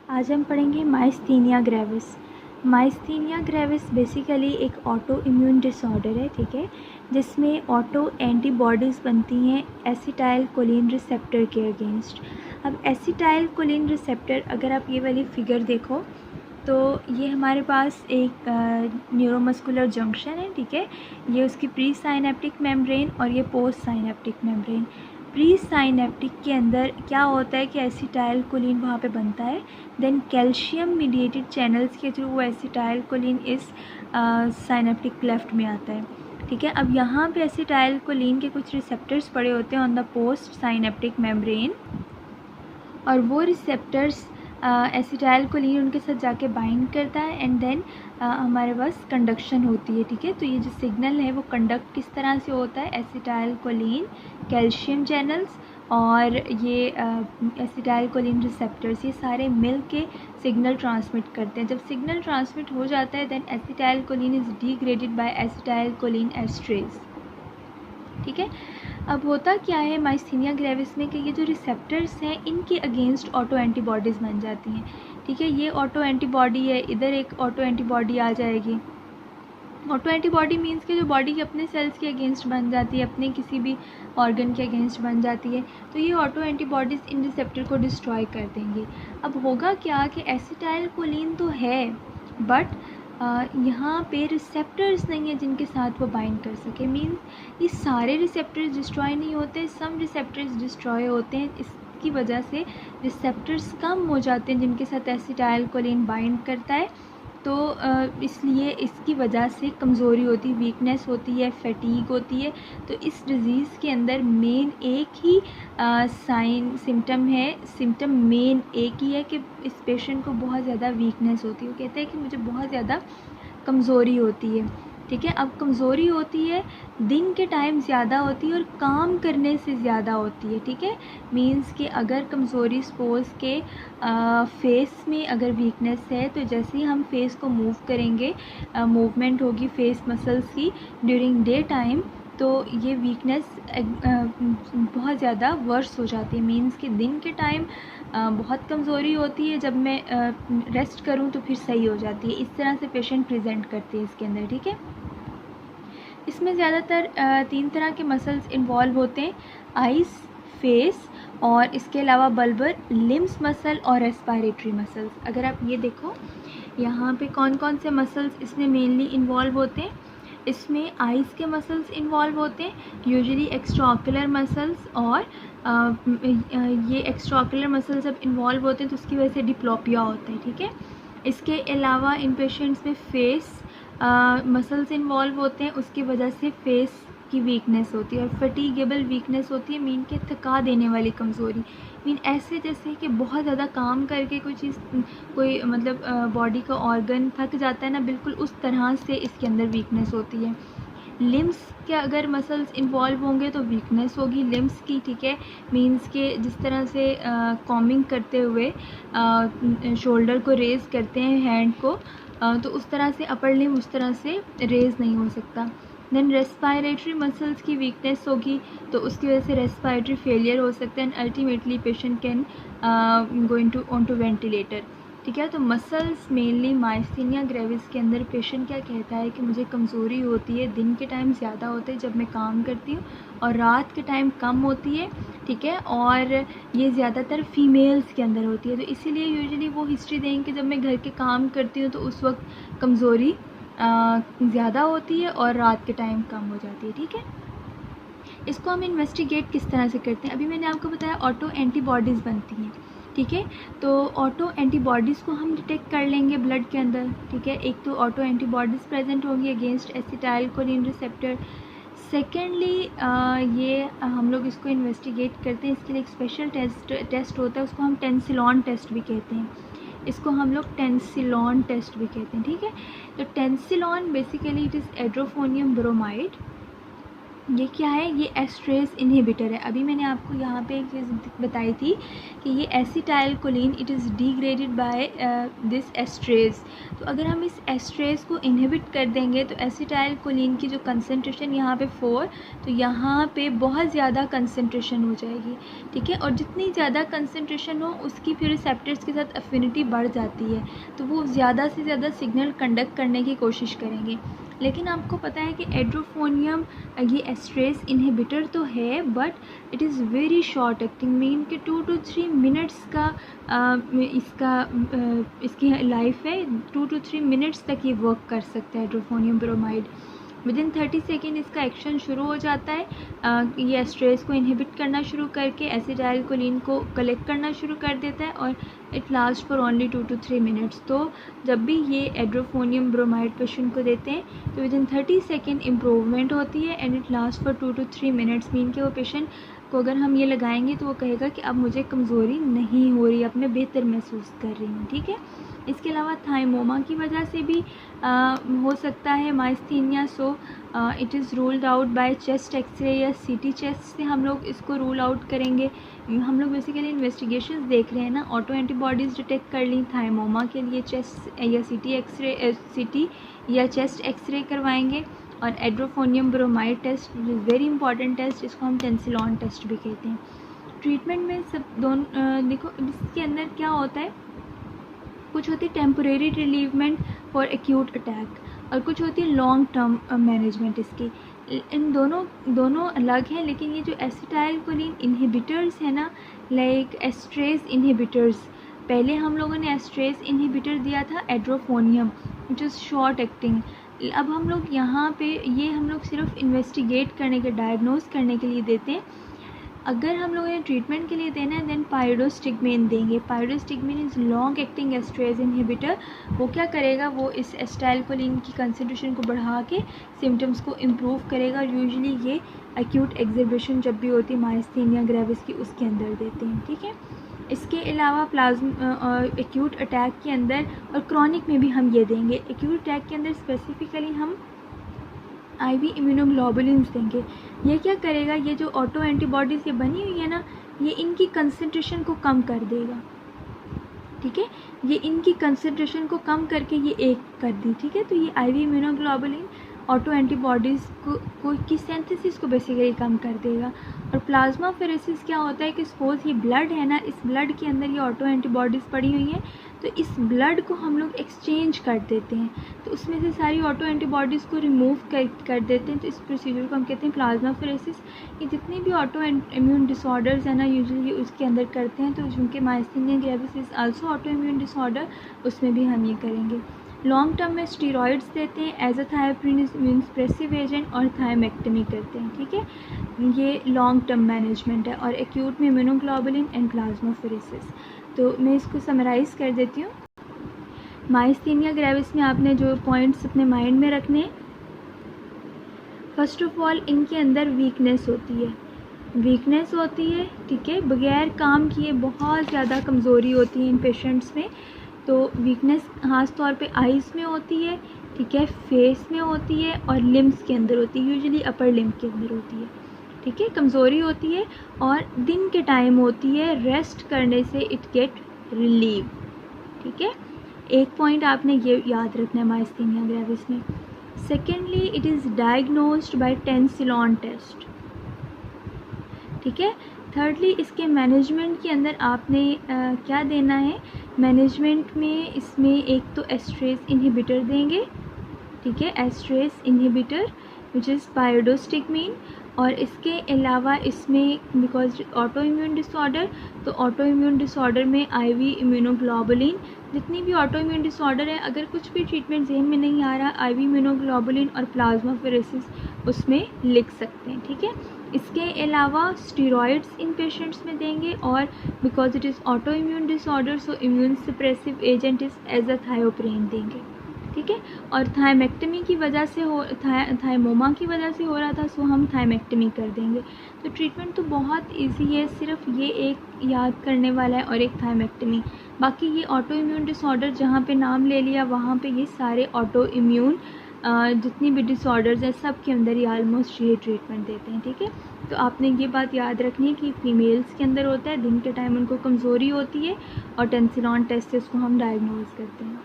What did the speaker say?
आज हम पढ़ेंगे myasthenia gravis. Myasthenia gravis basically एक ऑटो इम्यून डिसऑर्डर है, ठीक है, जिसमें ऑटो एंटीबॉडीज़ बनती हैं एसिटाइल कोलिन रिसेप्टर के अगेंस्ट। अब एसिटाइल कोलिन रिसेप्टर, अगर आप ये वाली फिगर देखो तो ये हमारे पास एक न्यूरोमस्कुलर जंक्शन है, ठीक है। ये उसकी प्री साइनेप्टिक मेम्ब्रेन और ये post synaptic membrane. Pre synaptic के अंदर क्या होता है कि एसिटाइल कोलिन वहाँ पे बनता है, देन कैल्शियम मीडिएटेड चैनल्स के थ्रू वो एसिटाइल कोलिन इस साइनेप्टिक क्लेफ्ट में आता है, ठीक है। अब यहाँ पे एसिटाइल कोलिन के कुछ रिसेप्टर्स पड़े होते हैं on the post synaptic membrane, और वो रिसेप्टर्स एसिटाइल कोलिन उनके साथ जाके बाइंड करता है एंड देन हमारे पास कंडक्शन होती है, ठीक है। तो ये जो सिग्नल है वो कंडक्ट किस तरह से होता है, एसिटाइल कोलिन, कैल्शियम चैनल्स और ये एसिटाइल कोलिन रिसेप्टर्स, ये सारे मिल के सिग्नल ट्रांसमिट करते हैं। जब सिग्नल ट्रांसमिट हो जाता है then acetyl choline is degraded by acetyl choline esterase, ठीक है। अब होता क्या है माइस्थीनिया ग्रेविस में कि ये जो रिसेप्टर्स हैं इनके अगेंस्ट ऑटो एंटीबॉडीज़ बन जाती हैं, ठीक है। ये ऑटो एंटीबॉडी है, इधर एक ऑटो एंटीबॉडी आ जाएगी। ऑटो एंटीबॉडी मीन्स कि जो बॉडी के अपने सेल्स के अगेंस्ट बन जाती है, अपने किसी भी ऑर्गन के अगेंस्ट बन जाती है, तो ये ऑटो एंटीबॉडीज़ इन रिसेप्टर को डिस्ट्रॉय कर देंगे। अब होगा क्या कि एसिटाइल कोलिन तो है बट यहाँ पे रिसेप्टर्स नहीं है जिनके साथ वो बाइंड कर सके। मीन्स ये सारे रिसेप्टर्स डिस्ट्रॉय नहीं होते, सम रिसेप्टर्स डिस्ट्रॉय होते हैं। इसकी वजह से रिसेप्टर्स कम हो जाते हैं जिनके साथ एसिटाइल कोलिन बाइंड करता है, तो इसलिए इसकी वजह से कमज़ोरी होती है, वीकनेस होती है, फैटीग होती है। तो इस डिज़ीज़ के अंदर मेन एक ही साइन सिम्टम है, सिम्टम मेन एक ही है कि इस पेशेंट को बहुत ज़्यादा वीकनेस होती है। वो कहते हैं कि मुझे बहुत ज़्यादा कमज़ोरी होती है, ठीक है। अब कमज़ोरी होती है, दिन के टाइम ज़्यादा होती है और काम करने से ज़्यादा होती है, ठीक है। मींस कि अगर कमज़ोरी सपोज़ के फेस में अगर वीकनेस है तो जैसे ही हम फेस को मूव करेंगे, मूवमेंट होगी फेस मसल्स की ड्यूरिंग डे टाइम, तो ये वीकनेस बहुत ज़्यादा वर्स हो जाती है। मींस कि दिन के टाइम बहुत कमज़ोरी होती है, जब मैं रेस्ट करूं तो फिर सही हो जाती है। इस तरह से पेशेंट प्रेजेंट करते हैं इसके अंदर, ठीक है। इसमें ज़्यादातर 3 तरह के मसल्स इन्वॉल्व होते हैं, आइज़, फेस और इसके अलावा बल्बर, लिम्स मसल और रेस्पिरेटरी मसल्स। अगर आप ये देखो यहाँ पे कौन कौन से मसल्स इसमें मेनली इन्वॉल्व होते हैं, इसमें आइज़ के मसल्स इन्वॉल्व होते हैं, यूजुअली एक्स्ट्राओक्युलर मसल्स, और ये एक्स्ट्राओक्युलर मसल्स जब इन्वॉल्व होते हैं तो उसकी वजह से डिप्लोपिया होता है, ठीक है। इसके अलावा इन पेशेंट्स में फेस मसल्स इन्वॉल्व होते हैं, उसकी वजह से फेस की वीकनेस होती है और फटीगेबल वीकनेस होती है, मीन के थका देने वाली कमज़ोरी। मीन ऐसे जैसे कि बहुत ज़्यादा काम करके कोई चीज़, कोई मतलब बॉडी का ऑर्गन थक जाता है ना, बिल्कुल उस तरह से इसके अंदर वीकनेस होती है। लिम्स के अगर मसल्स इन्वॉल्व होंगे तो वीकनेस होगी लिम्स की, ठीक है। मींस के जिस तरह से कॉमिंग करते हुए शोल्डर को रेज़ करते हैं, हैंड को, तो उस तरह से अपर लिम उस तरह से रेज़ नहीं हो सकता। देन रेस्पिरेटरी मसल्स की वीकनेस होगी तो उसकी वजह से रेस्पिरेटरी फेलियर हो सकता है and ultimately patient can going to on to ventilator, ठीक है। तो मसल्स मेनली माइस्थीनिया ग्रेविस के अंदर पेशेंट क्या कहता है कि मुझे कमज़ोरी होती है, दिन के टाइम ज़्यादा होता है जब मैं काम करती हूँ और रात के टाइम कम होती है, ठीक है। और ये ज़्यादातर फीमेल्स के अंदर होती है, तो इसीलिए यूजुअली वो हिस्ट्री देंगे कि जब मैं घर के काम करती हूँ तो उस वक्त कमज़ोरी ज़्यादा होती है और रात के टाइम कम हो जाती है, ठीक है। इसको हम इन्वेस्टिगेट किस तरह से करते हैं, अभी मैंने आपको बताया ऑटो एंटीबॉडीज़ बनती हैं, ठीक है। तो ऑटो एंटीबॉडीज़ को हम डिटेक्ट कर लेंगे ब्लड के अंदर, ठीक है। एक तो ऑटो एंटीबॉडीज़ प्रेजेंट होंगी against acetyl choline receptor. Secondly ये हम लोग इसको इन्वेस्टिगेट करते हैं, इसके लिए एक स्पेशल टेस्ट होता है, उसको हम टेंसिलॉन टेस्ट भी कहते हैं, इसको हम लोग टेंसिलॉन टेस्ट भी कहते हैं, ठीक है। तो Tensilon basically it is edrophonium bromide, ये क्या है, ये एस्ट्रेस इनहिबिटर है। अभी मैंने आपको यहाँ पे एक चीज़ बताई थी कि ये acetylcholine it is degraded by this esterase. तो अगर हम इस एस्ट्रेस को इनहिबिट कर देंगे तो एसिटाइल कोलिन की जो कंसंट्रेशन यहाँ पे 4, तो यहाँ पे बहुत ज़्यादा कंसंट्रेशन हो जाएगी, ठीक है। और जितनी ज़्यादा कंसंट्रेशन हो उसकी फिर रिसेप्टर्स के साथ अफिनिटी बढ़ जाती है, तो वो ज़्यादा से ज़्यादा सिग्नल कंडक्ट करने की कोशिश करेंगे। लेकिन आपको पता है कि एड्रोफोनियम ये एस्ट्रेस इनहिबिटर तो है but it is very short acting, mean कि 2 to 3 मिनट्स का इसकी लाइफ है। 2 to 3 मिनट्स तक ये वर्क कर सकता है एड्रोफोनियम ब्रोमाइड। विदिन 30 सेकेंड इसका एक्शन शुरू हो जाता है। ये एस्ट्रेस को इनहिबिट करना शुरू करके एसिटाइल कोलिन को कलेक्ट करना शुरू कर देता है और it last for only 2 to 3 minutes. तो जब भी ये एड्रोफोनियम ब्रोमाइड पेशेंट को देते हैं तो विदिन 30 सेकेंड इम्प्रूवमेंट होती है and it last for 2 to 3 minutes, mean कि वो पेशेंट को अगर हम ये लगाएंगे तो वो कहेगा कि अब मुझे कमज़ोरी नहीं हो रही, अब मैं बेहतर महसूस कर रही हूँ, ठीक है। इसके अलावा थाइमोमा की वजह से भी हो सकता है myasthenia. So it is ruled out by chest X-ray या सीटी चेस्ट से हम लोग इसको रूल आउट करेंगे। हम लोग बेसिकली इन्वेस्टिगेशंस देख रहे हैं ना, ऑटो एंटीबॉडीज़ डिटेक्ट कर ली, थाइमोमा के लिए चेस्ट या सीटी या चेस्ट एक्सरे करवाएंगे। और edrophonium bromide test very important test, जिसको हम टेंसिलॉन टेस्ट भी कहते हैं। ट्रीटमेंट में सब दोनों देखो इसके अंदर क्या होता है, कुछ होती है टेम्परेरी रिलीवमेंट फॉर एक्यूट अटैक और कुछ होती है लॉन्ग टर्म मैनेजमेंट इसकी। इन दोनों अलग हैं, लेकिन ये जो एसिटाइल कोलिन इनहिबिटर्स है ना, लाइक एस्ट्रेस इनहिबिटर्स, पहले हम लोगों ने एस्ट्रेस इनहिबिटर दिया था एड्रोफोनियम विच इज़ शॉर्ट एक्टिंग। अब हम लोग यहाँ पे ये हम लोग सिर्फ इन्वेस्टिगेट करने के, डायग्नोज करने के लिए देते हैं। अगर हम लोगों ने ट्रीटमेंट के लिए देना है देन पाइरोस्टिगमेन देंगे। पाइरोस्टिगमेन इज़ लॉन्ग एक्टिंग एस्ट्रेस इनहिबिटर। वो क्या करेगा, वो इस एसिटाइल कोलिन की कंसंट्रेशन को बढ़ा के सिम्टम्स को इम्प्रूव करेगा। और यूजुअली ये एक्यूट एग्जर्बेशन जब भी होती है माइस्थीनिया ग्रेविस की, उसके अंदर देते हैं, ठीक है। इसके अलावा प्लाज्मा एक्यूट अटैक के अंदर और क्रॉनिक में भी हम ये देंगे। एक्यूट अटैक के अंदर स्पेसिफिकली हम IV इम्यूनोग्लोबुलिन्स देंगे। ये क्या करेगा, ये जो ऑटो एंटीबॉडीज़ ये बनी हुई है ना, ये इनकी कंसंट्रेशन को कम कर देगा, ठीक है। ये इनकी कंसंट्रेशन को कम करके ये एक कर दी, ठीक है। तो ये IV इम्यूनोग्लोबुलिन ऑटो एंटीबॉडीज़ को की सिंथेसिस को बेसिकली कम कर देगा। और प्लाज्माफेरेसिस क्या होता है कि सपोज ये ब्लड है ना, इस ब्लड के अंदर ये ऑटो एंटीबॉडीज़ पड़ी हुई हैं, तो इस ब्लड को हम लोग एक्सचेंज कर देते हैं, तो उसमें से सारी ऑटो एंटीबॉडीज़ को रिमूव कर देते हैं। तो इस प्रोसीजर को हम कहते हैं प्लाज्माफेरेसिस। ये जितनी भी ऑटो इम्यून डिसऑर्डर्स हैं ना, यूजुअली उसके अंदर करते हैं। तो चूँकि myasthenia gravis is also auto immune disorder, उसमें भी हम ये करेंगे। लॉन्ग टर्म में स्टीरॉइड्स देते हैं, एज़ाथायोप्रिन इम्यून सप्रेसिव एजेंट, और थायमेक्टमी करते हैं, ठीक है। ये लॉन्ग टर्म मैनेजमेंट है। और एक्यूट में इम्यूनोग्लोबुलिन एंड प्लाज्माफेरेसिस। तो मैं इसको समराइज़ कर देती हूँ। माइस्थीनिया ग्रेविस में आपने जो पॉइंट्स अपने माइंड में रखने हैं, फर्स्ट ऑफ ऑल इनके अंदर वीकनेस होती है, ठीक है। बगैर काम किए बहुत ज़्यादा कमज़ोरी होती है इन पेशेंट्स में। तो वीकनेस ख़ास तौर पे आइज़ में होती है, ठीक है, फेस में होती है और लिम्स के अंदर होती है, यूजुअली अपर लिम्ब के अंदर होती है, ठीक है। कमज़ोरी होती है और दिन के टाइम होती है, रेस्ट करने से इट गेट रिलीव, ठीक है। एक पॉइंट आपने ये याद रखना है माइस्थीनिया ग्रेविस में। Secondly it is diagnosed by Tensilon test, ठीक है। थर्डली इसके मैनेजमेंट के अंदर आपने क्या देना है, मैनेजमेंट में इसमें एक तो एस्ट्रेस इनहिबिटर देंगे, ठीक है, एस्ट्रेस इनहिबिटर विच इज़ पाइरोस्टिगमीन। और इसके अलावा इसमें बिकॉज ऑटो इम्यून डिसऑर्डर, तो ऑटो इम्यून डिसऑर्डर में IV इम्यूनोग्लोबुलिन, जितनी भी ऑटो इम्यून डिसऑर्डर है, अगर कुछ भी ट्रीटमेंट जहन में नहीं आ रहा, IV इम्यूनोग्लोबुलिन और प्लाज्माफेरेसिस उसमें लिख सकते हैं, ठीक है। इसके अलावा स्टीरॉइड्स इन पेशेंट्स में देंगे, और because it is auto immune disorder so immune suppressive agent is azathioprine देंगे, ठीक है। और थायमेक्टमी की वजह से थाइमोमा की वजह से हो रहा था, सो हम थायमेक्टमी कर देंगे। तो ट्रीटमेंट तो बहुत इजी है, सिर्फ ये एक याद करने वाला है और एक थायमेक्टमी। बाकी ये ऑटो इम्यून डिसऑर्डर जहाँ पे नाम ले लिया वहाँ पे ये सारे ऑटो इम्यून जितनी भी डिसऑर्डर्स हैं सब के अंदर ये आलमोस्ट ये ट्रीटमेंट देते हैं, ठीक है। तो आपने ये बात याद रखनी है कि फ़ीमेल्स के अंदर होता है, दिन के टाइम उनको कमज़ोरी होती है और टेंसिलॉन टेस्टिस को हम डायग्नोज करते हैं।